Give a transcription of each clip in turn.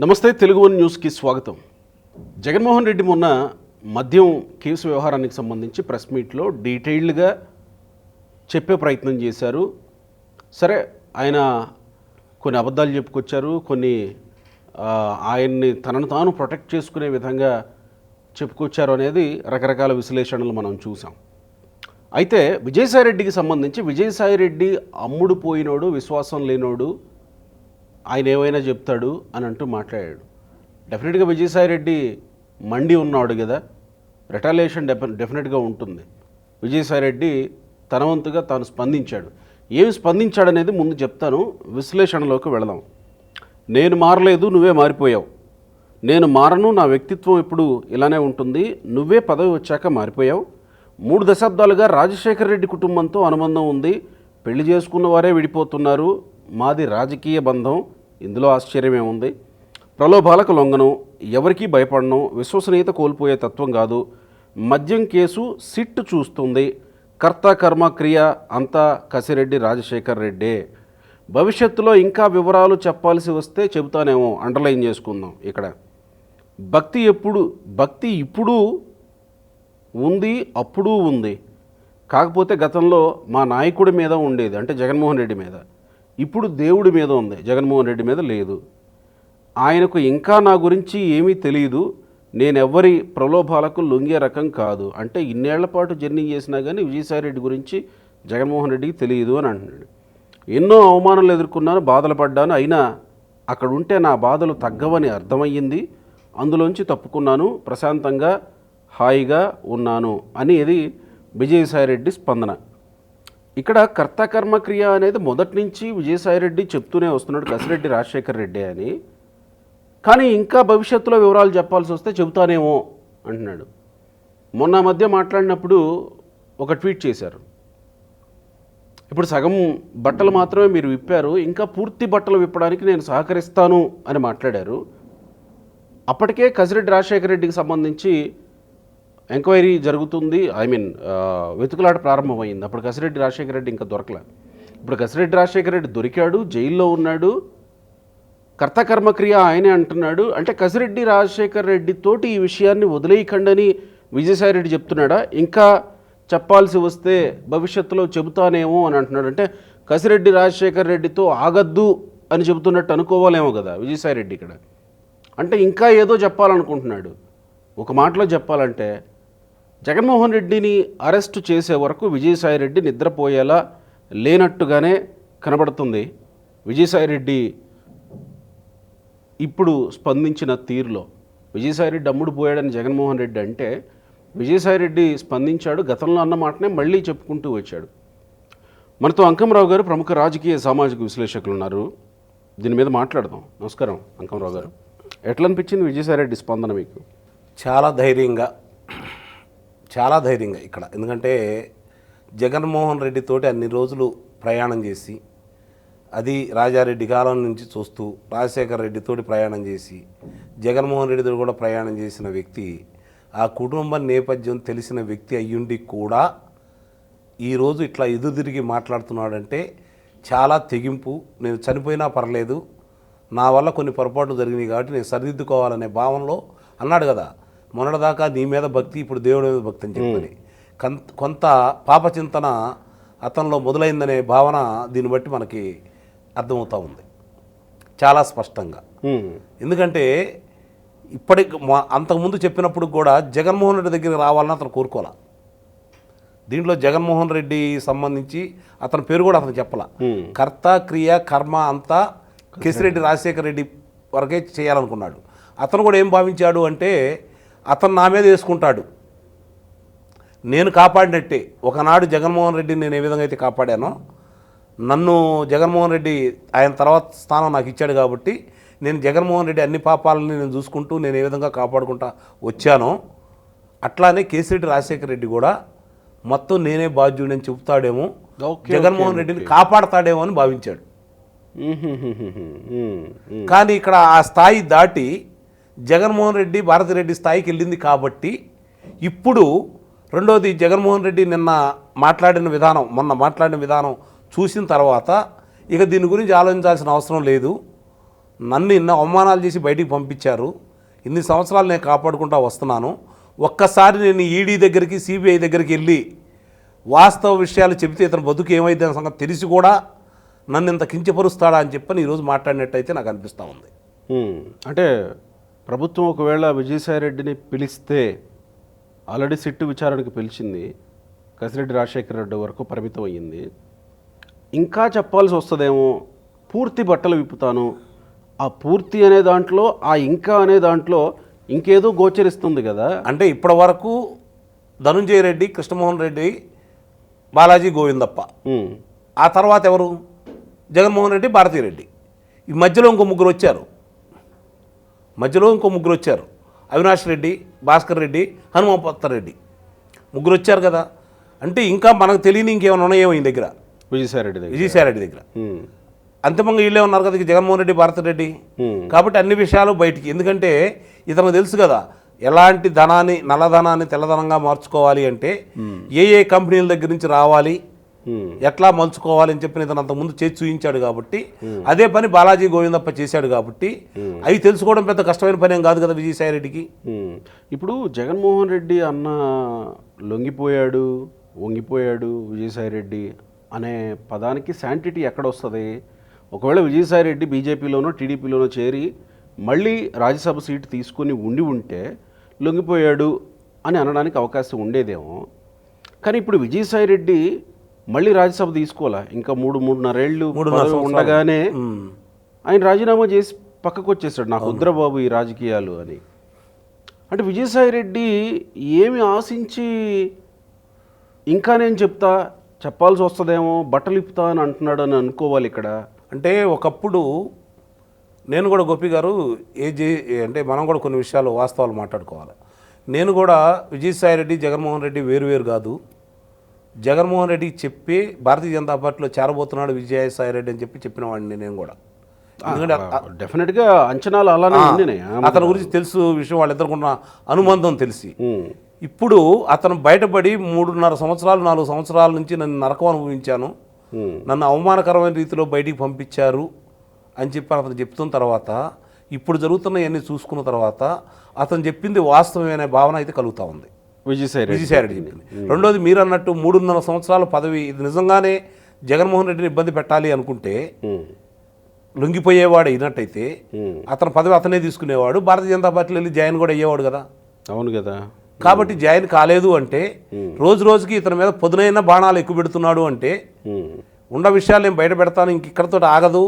నమస్తే, తెలుగు వన్ న్యూస్కి స్వాగతం. జగన్మోహన్ రెడ్డి మొన్న మద్యం కేసు వ్యవహారానికి సంబంధించి ప్రెస్ మీట్లో డీటెయిల్డ్గా చెప్పే ప్రయత్నం చేశారు. సరే, ఆయన కొన్ని అబద్ధాలు చెప్పుకొచ్చారు, కొన్ని ఆయన్ని తనను తాను ప్రొటెక్ట్ చేసుకునే విధంగా చెప్పుకొచ్చారు అనేది రకరకాల విశ్లేషణలు మనం చూసాం. అయితే విజయసాయిరెడ్డికి సంబంధించి విజయసాయిరెడ్డి అమ్ముడు పోయినోడు, విశ్వాసం లేనోడు, ఆయన ఏమైనా చెప్తాడు అని అంటూ మాట్లాడాడు. డెఫినెట్గా విజయసాయిరెడ్డి మండి ఉన్నాడు కదా, రిటాలియేషన్ డెఫినెట్గా ఉంటుంది. విజయసాయిరెడ్డి తన వంతుగా తాను స్పందించాడు. ఏమి స్పందించాడనేది ముందు చెప్తాను, విశ్లేషణలోకి వెళదాం. నేను మారలేదు, నువ్వే మారిపోయావు. నేను మారను, నా వ్యక్తిత్వం ఇప్పుడు ఇలానే ఉంటుంది. నువ్వే పదవి వచ్చాక మారిపోయావు. 3 దశాబ్దాలుగా రాజశేఖర రెడ్డి కుటుంబంతో అనుబంధం ఉంది. పెళ్లి చేసుకున్న వారే విడిపోతున్నారు. మాది రాజకీయ బంధం, ఇందులో ఆశ్చర్యమేముంది? ప్రలోభాలకు లొంగను, ఎవరికీ భయపడను, విశ్వసనీయత కోల్పోయే తత్వం కాదు. మద్యం కేసు సిట్ చూస్తుంది. కర్త కర్మ క్రియ అంతా కసిరెడ్డి రాజశేఖర్ రెడ్డే. భవిష్యత్తులో ఇంకా వివరాలు చెప్పాల్సి వస్తే చెబుతానేమో, అండర్లైన్ చేసుకుందాం. ఇక్కడ భక్తి ఇప్పుడు ఉంది, అప్పుడు ఉంది. కాకపోతే గతంలో మా నాయకుడి మీద ఉండేది, అంటే జగన్మోహన్ రెడ్డి మీద. ఇప్పుడు దేవుడి మీద ఉంది, జగన్మోహన్ రెడ్డి మీద లేదు. ఆయనకు ఇంకా నా గురించి ఏమీ తెలియదు. నేనెవ్వరి ప్రలోభాలకు లొంగే రకం కాదు. అంటే ఇన్నేళ్ల పాటు జర్నీ చేసినా కానీ విజయసాయిరెడ్డి గురించి జగన్మోహన్ రెడ్డికి తెలియదు అని అంటున్నాడు. ఎన్నో అవమానాలు ఎదుర్కొన్నాను, బాధలు పడ్డాను. అయినా అక్కడ ఉంటే నా బాధలు తగ్గవని అర్థమయ్యింది. అందులోంచి తప్పుకున్నాను, ప్రశాంతంగా హాయిగా ఉన్నాను అనేది విజయసాయిరెడ్డి స్పందన. ఇక్కడ కర్తకర్మ క్రియ అనేది మొదటి నుంచి విజయసాయిరెడ్డి చెప్తూనే వస్తున్నాడు, కసిరెడ్డి రాజశేఖర్ రెడ్డి అని. కానీ ఇంకా భవిష్యత్తులో వివరాలు చెప్పాల్సి వస్తే చెబుతానేమో అంటున్నాడు. మొన్న మధ్య మాట్లాడినప్పుడు ఒక ట్వీట్ చేశారు. ఇప్పుడు సగం బట్టలు మాత్రమే మీరు విప్పారు, ఇంకా పూర్తి బట్టలు విప్పడానికి నేను సహకరిస్తాను అని మాట్లాడారు. అప్పటికే కసిరెడ్డి రాజశేఖర రెడ్డికి సంబంధించి ఎంక్వైరీ జరుగుతుంది, వెతుకులాట ప్రారంభమైంది. అప్పుడు కసిరెడ్డి రాజశేఖర రెడ్డి ఇంకా దొరకలే. ఇప్పుడు కసిరెడ్డి రాజశేఖర రెడ్డి దొరికాడు, జైల్లో ఉన్నాడు. కర్తకర్మక్రియ ఆయనే అంటున్నాడు. అంటే కసిరెడ్డి రాజశేఖర రెడ్డి తోటి ఈ విషయాన్ని వదిలేయకండని విజయసాయిరెడ్డి చెప్తున్నాడా? ఇంకా చెప్పాల్సి వస్తే భవిష్యత్తులో చెబుతానేమో అని అంటున్నాడు. అంటే కసిరెడ్డి రాజశేఖర రెడ్డితో ఆగద్దు అని చెబుతున్నట్టు అనుకోవాలేమో కదా విజయసాయిరెడ్డి ఇక్కడ. అంటే ఇంకా ఏదో చెప్పాలనుకుంటున్నాడు. ఒక మాటలో చెప్పాలంటే, జగన్మోహన్ రెడ్డిని అరెస్టు చేసే వరకు విజయసాయిరెడ్డి నిద్రపోయేలా లేనట్టుగానే కనబడుతుంది. విజయసాయిరెడ్డి ఇప్పుడు స్పందించిన తీరులో విజయసాయిరెడ్డి అమ్ముడు పోయాడని జగన్మోహన్ రెడ్డి అంటే, విజయసాయిరెడ్డి స్పందించాడు. గతంలో అన్న మాటనే మళ్ళీ చెప్పుకుంటూ వచ్చాడు. మనతో అంకంరావు గారు, ప్రముఖ రాజకీయ సామాజిక విశ్లేషకులు ఉన్నారు. దీని మీద మాట్లాడదాం. నమస్కారం అంకంరావు గారు. ఎట్లా అనిపించింది విజయసాయిరెడ్డి స్పందన మీకు? చాలా ధైర్యంగా ఇక్కడ. ఎందుకంటే జగన్మోహన్ రెడ్డితోటి అన్ని రోజులు ప్రయాణం చేసి, అది రాజారెడ్డి కాలం నుంచి చూస్తూ రాజశేఖర రెడ్డితోటి ప్రయాణం చేసి, జగన్మోహన్ రెడ్డితో కూడా ప్రయాణం చేసిన వ్యక్తి, ఆ కుటుంబ నేపథ్యం తెలిసిన వ్యక్తి అయ్యుండి కూడా ఈరోజు ఇట్లా ఎదురుదిరిగి మాట్లాడుతున్నాడంటే చాలా తెగింపు. నేను చనిపోయినా పర్లేదు, నా వల్ల కొన్ని పొరపాట్లు జరిగినాయి కాబట్టి నేను సరిదిద్దుకోవాలనే భావనలో అన్నాడు కదా. మొన్నటిదాకా నీ మీద భక్తి, ఇప్పుడు దేవుడి మీద భక్తి అని చెప్పని కొంత పాపచింతన అతనిలో మొదలైందనే భావన దీన్ని బట్టి మనకి అర్థమవుతూ ఉంది చాలా స్పష్టంగా. ఎందుకంటే అంతకుముందు చెప్పినప్పుడు కూడా జగన్మోహన్ రెడ్డి దగ్గరికి రావాలని అతను కోరుకోవాల. దీంట్లో జగన్మోహన్ రెడ్డి సంబంధించి అతని పేరు కూడా అతను చెప్పాల. కర్త క్రియ కర్మ అంతా కేసిరెడ్డి రాజశేఖర రెడ్డి వరకే చేయాలనుకున్నాడు. అతను కూడా ఏం భావించాడు అంటే, అతను నా మీద వేసుకుంటాడు, నేను కాపాడినట్టే. ఒకనాడు జగన్మోహన్ రెడ్డిని నేను ఏ విధంగా అయితే కాపాడానో, నన్ను జగన్మోహన్ రెడ్డి ఆయన తర్వాత స్థానం నాకు ఇచ్చాడు కాబట్టి నేను జగన్మోహన్ రెడ్డి అన్ని పాపాలని నేను చూసుకుంటూ నేను ఏ విధంగా కాపాడుకుంటా వచ్చానో, అట్లానే కేసిరెడ్డి రాజశేఖర రెడ్డి కూడా మొత్తం నేనే బాధ్యుడని చెబుతాడేమో, జగన్మోహన్ రెడ్డిని కాపాడతాడేమో అని భావించాడు. కానీ ఇక్కడ ఆ స్థాయి దాటి జగన్మోహన్ రెడ్డి భారతిరెడ్డి స్థాయికి వెళ్ళింది కాబట్టి, ఇప్పుడు రెండోది జగన్మోహన్ రెడ్డి మొన్న మాట్లాడిన విధానం చూసిన తర్వాత ఇక దీని గురించి ఆలోచించాల్సిన అవసరం లేదు, నన్ను ఇన్ని అవమానాలు చేసి బయటికి పంపించారు, ఇన్ని సంవత్సరాలు నేను కాపాడుకుంటూ వస్తున్నాను, ఒక్కసారి నేను ఈడీ దగ్గరికి సిబిఐ దగ్గరికి వెళ్ళి వాస్తవ విషయాలు చెబితే ఇతను బతుకు ఏమైతే అనే సంగతి తెలిసి కూడా నన్ను ఇంత కించపరుస్తాడా అని చెప్పని ఈరోజు మాట్లాడినట్టయితే నాకు అనిపిస్తూ ఉంది. అంటే ప్రభుత్వం ఒకవేళ విజయసాయిరెడ్డిని పిలిస్తే ఆల్రెడీ సిట్టు విచారణకు పిలిచింది, కసిరెడ్డి రాజశేఖర రెడ్డి వరకు పరిమితం అయ్యింది, ఇంకా చెప్పాల్సి వస్తుందేమో, పూర్తి బట్టలు విప్పుతాను, ఆ పూర్తి అనే దాంట్లో ఆ ఇంకా అనే దాంట్లో ఇంకేదో గోచరిస్తుంది కదా. అంటే ఇప్పటి వరకు ధనుంజయ రెడ్డి, కృష్ణమోహన్ రెడ్డి, బాలాజీ గోవిందప్ప, ఆ తర్వాత ఎవరు? జగన్మోహన్ రెడ్డి, భారతీరెడ్డి. ఈ మధ్యలో ఇంకో ముగ్గురు వచ్చారు, అవినాష్ రెడ్డి, భాస్కర్ రెడ్డి, హనుమంత రెడ్డి, ముగ్గురు వచ్చారు కదా. అంటే ఇంకా మనకు తెలియని ఇంకేమైనా ఉన్నాయేమో ఈ దగ్గర విజయసాయిరెడ్డి దగ్గర. అంతిమంగా వీళ్ళే ఉన్నారు కదా జగన్మోహన్ రెడ్డి, భారతిరెడ్డి. కాబట్టి అన్ని విషయాలు బయటికి, ఎందుకంటే ఇతనికి తెలుసు కదా ఎలాంటి ధనాన్ని నల్లధనాన్ని తెల్లధనంగా మార్చుకోవాలి అంటే ఏ కంపెనీల దగ్గర నుంచి రావాలి, ఎట్లా మలుచుకోవాలి అని చెప్పి ఇతను అంతకుముందు చేసి చూపించాడు. కాబట్టి అదే పని బాలాజీ గోవిందప్ప చేశాడు. కాబట్టి అవి తెలుసుకోవడం పెద్ద కష్టమైన పని ఏం కాదు కదా విజయసాయిరెడ్డికి. ఇప్పుడు జగన్మోహన్ రెడ్డి అన్న లొంగిపోయాడు, వంగిపోయాడు విజయసాయిరెడ్డి అనే పదానికి శాంటిటీ ఎక్కడొస్తుంది? ఒకవేళ విజయసాయిరెడ్డి బీజేపీలోనో టీడీపీలోనో చేరి మళ్ళీ రాజ్యసభ సీటు తీసుకొని ఉంటే లొంగిపోయాడు అని అనడానికి అవకాశం ఉండేదేమో. కానీ ఇప్పుడు విజయసాయిరెడ్డి మళ్ళీ రాజ్యసభ తీసుకోవాలా, ఇంకా 3.5 ఏళ్ళు ఉండగానే ఆయన రాజీనామా చేసి పక్కకు వచ్చేసాడు, నాకు వద్దురాబాబు ఈ రాజకీయాలు అని. అంటే విజయసాయిరెడ్డి ఏమి ఆశించి ఇంకా నేను చెప్పాల్సి వస్తుందేమో, బట్టలు ఇప్పుతా అని అంటున్నాడు అని అనుకోవాలి ఇక్కడ. అంటే ఒకప్పుడు నేను కూడా గోపి గారు అంటే మనం కూడా కొన్ని విషయాలు వాస్తవాలు మాట్లాడుకోవాలి. నేను కూడా విజయసాయిరెడ్డి, జగన్మోహన్ రెడ్డి వేరు కాదు. జగన్మోహన్ రెడ్డికి చెప్పి భారతీయ జనతా పార్టీలో చేరబోతున్నాడు విజయసాయిరెడ్డి అని చెప్పిన వాడిని నేను కూడా. ఎందుకంటే డెఫినెట్గా అంచనాలు అలానే ఉన్నాయి. అతని గురించి తెలుసు విషయం, వాళ్ళిద్దరుకున్న అనుబంధం తెలిసి ఇప్పుడు అతను బయటపడి 3.5 సంవత్సరాలు 4 సంవత్సరాల నుంచి నన్ను నరకం అనుభవించాను, నన్ను అవమానకరమైన రీతిలో బయటికి పంపించారు అని చెప్పి అతను చెప్తున్న తర్వాత, ఇప్పుడు జరుగుతున్నవన్నీ చూసుకున్న తర్వాత అతను చెప్పింది వాస్తవమైన భావన అయితే కలుగుతూ ఉంది విజయసాయిరెడ్డి చెప్పింది. రెండోది మీరు అన్నట్టు 3.5 సంవత్సరాల పదవి, ఇది నిజంగానే జగన్మోహన్ రెడ్డిని ఇబ్బంది పెట్టాలి అనుకుంటే లొంగిపోయేవాడు అయినట్టయితే అతని పదవి అతనే తీసుకునేవాడు, భారతీయ జనతా పార్టీలో వెళ్ళి జాయిన్ కూడా అయ్యేవాడు కదా. అవును కదా. కాబట్టి జాయిన్ కాలేదు అంటే రోజుకి ఇతని మీద పొదునైన బాణాలు ఎక్కువ పెడుతున్నాడు అంటే ఉన్న విషయాలు నేను బయట పెడతాను, ఇంక ఇక్కడతో ఆగదు,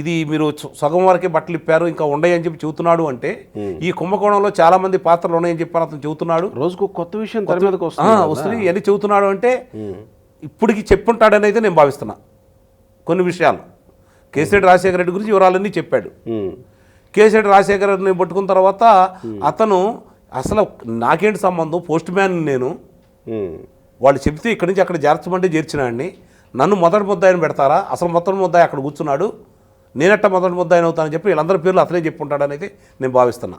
ఇది మీరు సగం వరకే బట్టలు ఇప్పారు ఇంకా ఉండయి అని చెప్పి చెబుతున్నాడు అంటే ఈ కుంభకోణంలో చాలా మంది పాత్రలు ఉన్నాయని చెప్పి అతను చెబుతున్నాడు. రోజుకు కొత్త విషయం వస్తుంది ఇవన్నీ చెబుతున్నాడు అంటే ఇప్పటికి చెప్పుంటాడని అయితే నేను భావిస్తున్నా. కొన్ని విషయాలు కేసీఆర్ రాజశేఖర రెడ్డి గురించి వివరాలన్నీ చెప్పాడు. కేసీఆర్ రాజశేఖర రెడ్డిని పట్టుకున్న తర్వాత అతను అసలు నాకేంటి సంబంధం, పోస్ట్ మ్యాన్ నేను, వాళ్ళు చెప్తే ఇక్కడి నుంచి అక్కడ చేర్చమంటే చేర్చినాడిని, నన్ను మొదటి ముద్దాయిని పెడతారా, అసలు మొదటి ముద్దాయి అక్కడ కూర్చున్నాడు, నేనట్ట మొదటి ముద్దాయిని అవుతానని చెప్పి వీళ్ళందరి పేర్లు అతనే చెప్పుంటాడని అయితే నేను భావిస్తున్నా.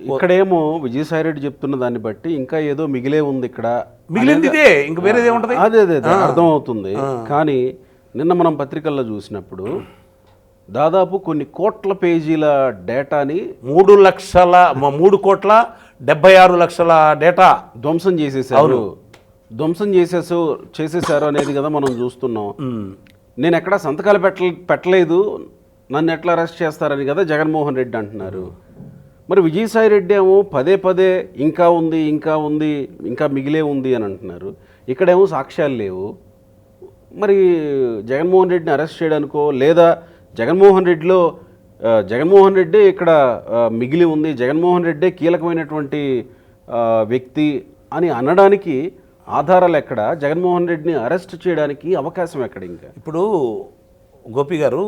ఇక్కడేమో విజయసాయిరెడ్డి చెప్తున్న దాన్ని బట్టి ఇంకా ఏదో మిగిలే ఉంది, ఇక్కడ మిగిలింది ఇదే, ఇంకా వేరేది ఏముంటుంది అదే అర్థమవుతుంది. కానీ నిన్న మనం పత్రికల్లో చూసినప్పుడు దాదాపు కొన్ని కోట్ల పేజీల డేటాని 3,76,00,000 డేటా ధ్వంసం చేసేసారు అనేది కదా మనం చూస్తున్నాం. నేను ఎక్కడ సంతకాలు పెట్టలేదు, నన్ను ఎట్లా అరెస్ట్ చేస్తారని కదా జగన్మోహన్ రెడ్డి అంటున్నారు. మరి విజయసాయిరెడ్డి ఏమో పదే ఇంకా ఉంది ఇంకా మిగిలే ఉంది అని అంటున్నారు. ఇక్కడేమో సాక్ష్యాలు లేవు. మరి జగన్మోహన్ రెడ్డిని అరెస్ట్ చేయడానికో లేదా జగన్మోహన్ రెడ్డి ఇక్కడ మిగిలి ఉంది, జగన్మోహన్ రెడ్డి కీలకమైనటువంటి వ్యక్తి అని అనడానికి ఆధారాలు ఎక్కడ? జగన్మోహన్ రెడ్డిని అరెస్ట్ చేయడానికి అవకాశం ఎక్కడ? ఇంకా ఇప్పుడు గోపి గారు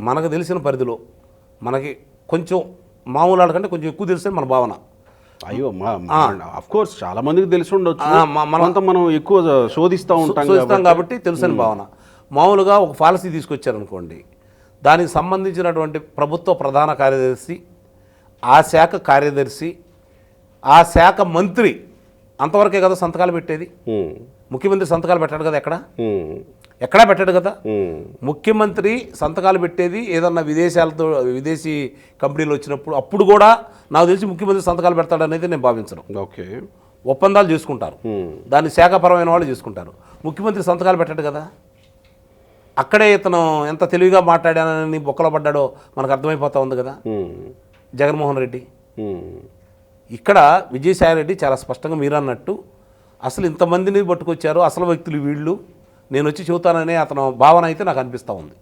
మనకు తెలిసిన పరిధిలో మనకి కొంచెం మామూలు వాళ్ళకంటే కొంచెం ఎక్కువ తెలిసే మన భావన. అయ్యో అఫ్కోర్స్ చాలా మందికి తెలిసి ఉండొచ్చు, మనం ఎక్కువ శోధిస్తూ ఉంటాం కాబట్టి తెలుసని భావన. మామూలుగా ఒక పాలసీ తీసుకొచ్చారనుకోండి, దానికి సంబంధించినటువంటి ప్రభుత్వ ప్రధాన కార్యదర్శి, ఆ శాఖ కార్యదర్శి, ఆ శాఖ మంత్రి అంతవరకే కదా సంతకాలు పెట్టేది. ముఖ్యమంత్రి సంతకాలు పెట్టాడు కదా ఎక్కడ. ఎక్కడా పెట్టాడు కదా. ఉమ్. ముఖ్యమంత్రి సంతకాలు పెట్టేది ఏదన్నా విదేశీ కంపెనీలు వచ్చినప్పుడు, అప్పుడు కూడా నాకు తెలిసి ముఖ్యమంత్రి సంతకాలు పెడతాడనేది నేను భావించను. ఓకే. ఒప్పందాలు చేసుకుంటారు, దాన్ని శాఖాపరమైన వాళ్ళు చేసుకుంటారు. ముఖ్యమంత్రి సంతకాలు పెట్టాడు కదా. అక్కడే ఇతను ఎంత తెలివిగా మాట్లాడానని బొక్కలో పడ్డాడో మనకు అర్థమైపోతా ఉంది కదా జగన్మోహన్ రెడ్డి. ఇక్కడ విజయసాయిరెడ్డి చాలా స్పష్టంగా మీరు అన్నట్టు అసలు ఇంతమందిని పట్టుకొచ్చారు, అసలు వ్యక్తులు వీళ్ళు, నేను వచ్చి చెబుతాననే అతను భావన అయితే నాకు అనిపిస్తూ ఉంది.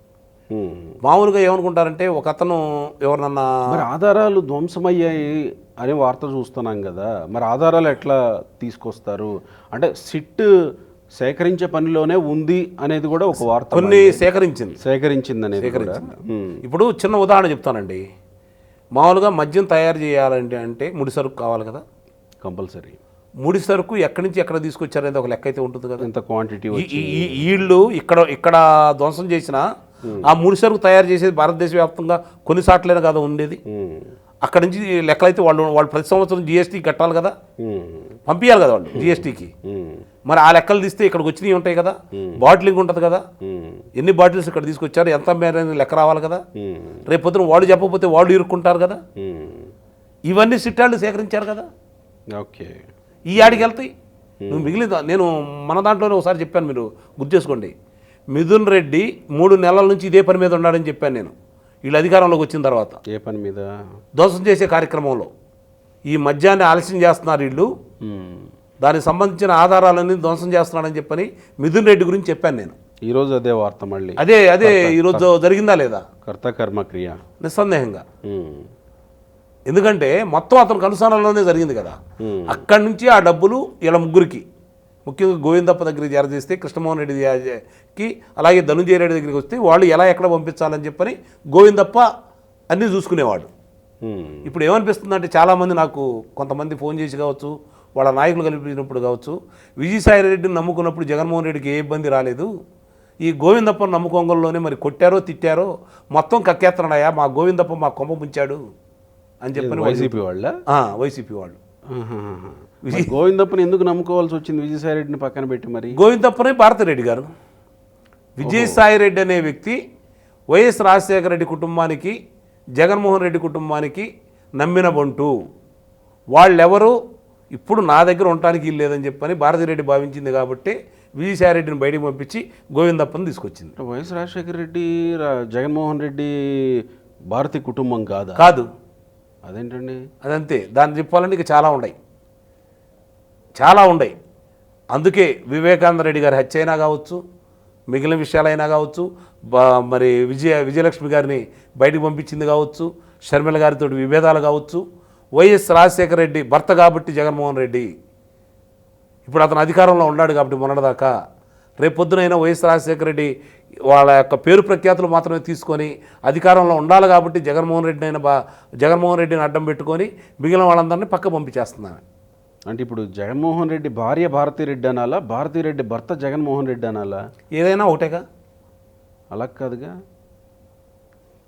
మామూలుగా ఏమనుకుంటారంటే ఒక అతను ఎవరినన్నా మరి ఆధారాలు ధ్వంసమయ్యాయి అనే వార్త చూస్తున్నాం కదా, మరి ఆధారాలు ఎట్లా తీసుకొస్తారు? అంటే సిట్ సేకరించే పనిలోనే ఉంది అనేది కూడా ఒక వార్త. కొన్ని సేకరించింది అనేది కూడా. ఇప్పుడు చిన్న ఉదాహరణ చెప్తానండి. మామూలుగా మద్యం తయారు చేయాలంటే అంటే ముడి సరుకు కావాలి కదా, కంపల్సరీ. ముడి సరుకు ఎక్కడి నుంచి ఎక్కడ తీసుకొచ్చారనేది ఒక లెక్క అయితే ఉంటుంది కదా. ఎంత క్వాంటిటీ వీళ్ళు ఇక్కడ ధ్వంసం చేసిన ఆ ముడి సరుకు తయారు చేసేది భారతదేశ వ్యాప్తంగా కొన్ని సాట్లైనా కదా ఉండేది. అక్కడి నుంచి లెక్కలైతే వాళ్ళు ప్రతి సంవత్సరం జిఎస్టీ కట్టాలి కదా, పంపించాలి కదా వాళ్ళు జిఎస్టీకి. మరి ఆ లెక్కలు తీస్తే ఇక్కడికి వచ్చినవి ఉంటాయి కదా, బాటిలింగ్ ఉంటుంది కదా, ఎన్ని బాటిల్స్ ఇక్కడ తీసుకొచ్చారు, ఎంత మేర లెక్క రావాలి కదా. రేపు పొద్దున వాళ్ళు చెప్పకపోతే వాళ్ళు ఇరుక్కుంటారు కదా. ఇవన్నీ సిట్టాళ్ళు సేకరించారు కదా. ఓకే. ఈ ఆడికి వెళ్తాయి. నువ్వు మిగిలిన నేను మన దాంట్లోనే ఒకసారి చెప్పాను, మీరు గుర్తు చేసుకోండి. మిథున్ రెడ్డి 3 నెలల నుంచి ఇదే పని మీద ఉన్నాడని చెప్పాను నేను. వీళ్ళు అధికారంలోకి వచ్చిన తర్వాత ఏ పని మీద? ధ్వంసం చేసే కార్యక్రమంలో ఈ మద్యాన్ని ఆలస్యం చేస్తున్నారు వీళ్ళు, దానికి సంబంధించిన ఆధారాలన్నీ ధ్వంసం చేస్తున్నాడని చెప్పని మిథున్ రెడ్డి గురించి చెప్పాను నేను. ఈరోజు అదే వార్త మళ్ళీ. అదే ఈరోజు జరిగిందా లేదా? కర్త కర్మ క్రియ నిస్సందేహంగా. ఎందుకంటే మొత్తం అతనికి అనుసరణలోనే జరిగింది కదా. అక్కడి నుంచి ఆ డబ్బులు ఇలా ముగ్గురికి, ముఖ్యంగా గోవిందప్ప దగ్గరికి చేరదీస్తే, కృష్ణమోహన్ రెడ్డికి అలాగే ధనుంజయ రెడ్డి దగ్గరికి వస్తే వాళ్ళు ఎలా ఎక్కడ పంపించాలని చెప్పని గోవిందప్ప అన్నీ చూసుకునేవాడు. ఇప్పుడు ఏమనిపిస్తుందంటే చాలామంది నాకు కొంతమంది ఫోన్ చేసి కావచ్చు, వాళ్ళ నాయకులు కల్పించినప్పుడు కావచ్చు, విజయసాయిరెడ్డిని నమ్ముకున్నప్పుడు జగన్మోహన్ రెడ్డికి ఏ ఇబ్బంది రాలేదు, ఈ గోవిందప్పని నమ్ముకోంగంలోనే మరి కొట్టారో తిట్టారో మొత్తం కక్కేస్తున్నాయా, మా గోవిందప్ప మా కొంప ముంచాడు అని చెప్పని వైసీపీ వాళ్ళు. గోవిందప్పని ఎందుకు నమ్ముకోవాల్సి వచ్చింది విజయసాయిరెడ్డిని పక్కన పెట్టి? మరి గోవిందప్పని భారతిరెడ్డి గారు, విజయసాయిరెడ్డి అనే వ్యక్తి వైఎస్ రాజశేఖర రెడ్డి కుటుంబానికి, జగన్మోహన్ రెడ్డి కుటుంబానికి నమ్మిన బంటు. వాళ్ళెవరు ఇప్పుడు నా దగ్గర ఉండటానికి ఇల్లేదని చెప్పని భారతిరెడ్డి భావించింది కాబట్టి విజయసాయిరెడ్డిని బయటికి పంపించి గోవిందప్పని తీసుకొచ్చింది. వైఎస్ రాజశేఖర రెడ్డి జగన్మోహన్ రెడ్డి భారతి కుటుంబం కాదు. అదేంటండి? అదంతే. దాన్ని చెప్పాలంటే ఇక చాలా ఉన్నాయి. అందుకే వివేకానంద రెడ్డి గారి హత్య అయినా కావచ్చు, మిగిలిన విషయాలైనా కావచ్చు, మరి విజయలక్ష్మి గారిని బయటకు పంపించింది కావచ్చు, షర్మిల గారితో విభేదాలు కావచ్చు, వైఎస్ రాజశేఖర రెడ్డి భర్త కాబట్టి జగన్మోహన్ రెడ్డి ఇప్పుడు అతను అధికారంలో ఉన్నాడు కాబట్టి మొన్నటిదాకా, రేపు పొద్దునైనా వైఎస్ రాజశేఖర రెడ్డి వాళ్ళ యొక్క పేరు ప్రఖ్యాతులు మాత్రమే తీసుకొని అధికారంలో ఉండాలి కాబట్టి జగన్మోహన్ రెడ్డిని అడ్డం పెట్టుకొని మిగిలిన వాళ్ళందరినీ పక్క పంపించేస్తున్నాను. అంటే ఇప్పుడు జగన్మోహన్ రెడ్డి భార్య భారతిరెడ్డి అనాలా, భారతిరెడ్డి భర్త జగన్మోహన్ రెడ్డి అనాలా? ఏదైనా ఒకటేగా. అలా కాదుగా,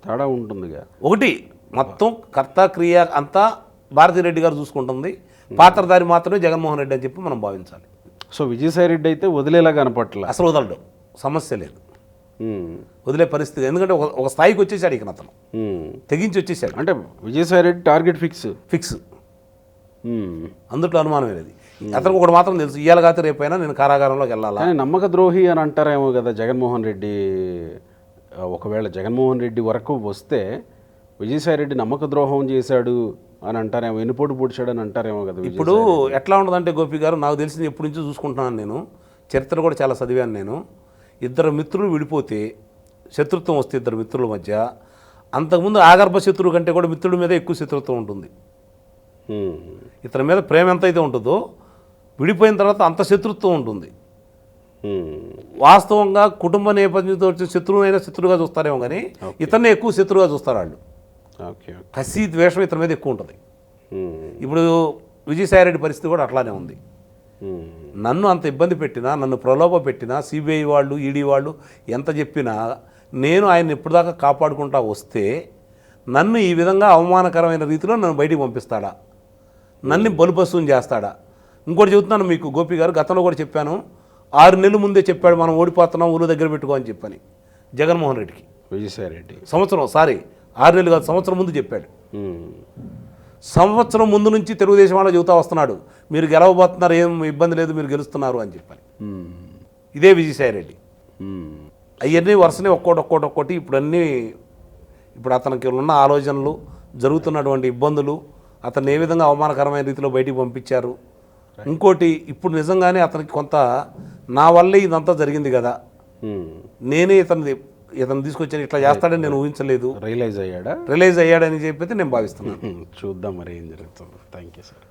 తేడా ఉంటుందిగా. ఒకటి మొత్తం కర్త క్రియ అంతా భారతిరెడ్డి గారు చూసుకుంటుంది, పాత్రధారి మాత్రమే జగన్మోహన్ రెడ్డి అని చెప్పి మనం భావించాలి. సో విజయసాయిరెడ్డి అయితే వదిలేలా కనపట్ల, అసలు వదలడు, సమస్య లేదు, వదిలే పరిస్థితి. ఎందుకంటే ఒక స్థాయికి వచ్చేసాడు ఇక అతను, తెగించి వచ్చేసాడు. అంటే విజయసాయిరెడ్డి టార్గెట్ ఫిక్స్ అందుట్లో అనుమానం లేదు. అతనికి ఒకటి మాత్రం తెలుసు, ఇవాళ కాదు రేపైనా నేను కారాగారంలోకి వెళ్ళాలా. కానీ నమ్మక ద్రోహి అని అంటారేమో కదా జగన్మోహన్ రెడ్డి. ఒకవేళ జగన్మోహన్ రెడ్డి వరకు వస్తే విజయసాయిరెడ్డి నమ్మక ద్రోహం చేశాడు అని అంటారేమో, వెన్నుపోటు పొడిచాడు అని అంటారేమో కదా. ఇప్పుడు ఎట్లా ఉండదంటే గోపి గారు, నాకు తెలిసింది ఎప్పటి నుంచో చూసుకుంటున్నాను నేను, చరిత్ర కూడా చాలా చదివాను నేను. ఇద్దరు మిత్రులు విడిపోతే, శత్రుత్వం వస్తే ఇద్దరు మిత్రుల మధ్య, అంతకుముందు ఆగర్భ శత్రువు కంటే కూడా మిత్రుడి మీద ఎక్కువ శత్రుత్వం ఉంటుంది. ఇతని మీద ప్రేమ ఎంత అయితే ఉంటుందో విడిపోయిన తర్వాత అంత శత్రుత్వం ఉంటుంది. వాస్తవంగా కుటుంబ నేపథ్యంతో వచ్చిన శత్రువునైనా శత్రువుగా చూస్తారేమో కానీ ఇతన్ని ఎక్కువ శత్రువుగా చూస్తారు వాళ్ళు. కసి ద్వేషం ఇతని మీద ఎక్కువ ఉంటుంది. ఇప్పుడు విజయసాయిరెడ్డి పరిస్థితి కూడా అట్లానే ఉంది. నన్ను అంత ఇబ్బంది పెట్టినా, నన్ను ప్రలోభ పెట్టినా, సిబిఐ వాళ్ళు, ఈడీ వాళ్ళు ఎంత చెప్పినా నేను ఆయన ఎప్పటిదాకా కాపాడుకుంటా వస్తే నన్ను ఈ విధంగా అవమానకరమైన రీతిలో నన్ను బయటికి పంపిస్తాడా, నన్ను బలుపశువుని చేస్తాడా? ఇంకోటి చెబుతున్నాను మీకు గోపి గారు, గతంలో కూడా చెప్పాను, 6 నెలల ముందే చెప్పాడు మనం ఓడిపోతున్నాం ఊరు దగ్గర పెట్టుకో అని చెప్పని జగన్మోహన్ రెడ్డికి. విజయసాయిరెడ్డి. 6 నెలలు కాదు, సంవత్సరం ముందు చెప్పాడు. ఉమ్. సంవత్సరం ముందు నుంచి తెలుగుదేశం వాళ్ళు చెబుతా వస్తున్నాడు, మీరు గెలవబోతున్నారు, ఏం ఇబ్బంది లేదు, మీరు గెలుస్తున్నారు అని చెప్పని. ఉమ్. ఇదే విజయసాయిరెడ్డి. ఉమ్. అవన్నీ వరుసనే ఒక్కోటి ఇప్పుడు అతనికి ఉన్న ఆలోచనలు, జరుగుతున్నటువంటి ఇబ్బందులు, అతన్ని ఏ విధంగా అవమానకరమైన రీతిలో బయటికి పంపించారు. ఇంకోటి, ఇప్పుడు నిజంగానే అతనికి కొంత నా వల్లే ఇదంతా జరిగింది కదా, ఉమ్. నేనే ఇతను తీసుకొచ్చాను, ఇట్లా చేస్తాడని నేను ఊహించలేదు, రియలైజ్ అయ్యాడా? రిలైజ్ అయ్యాడని చెప్పి నేను భావిస్తున్నాను. చూద్దాం మరి ఏం జరుగుతుందో. Thank you sir.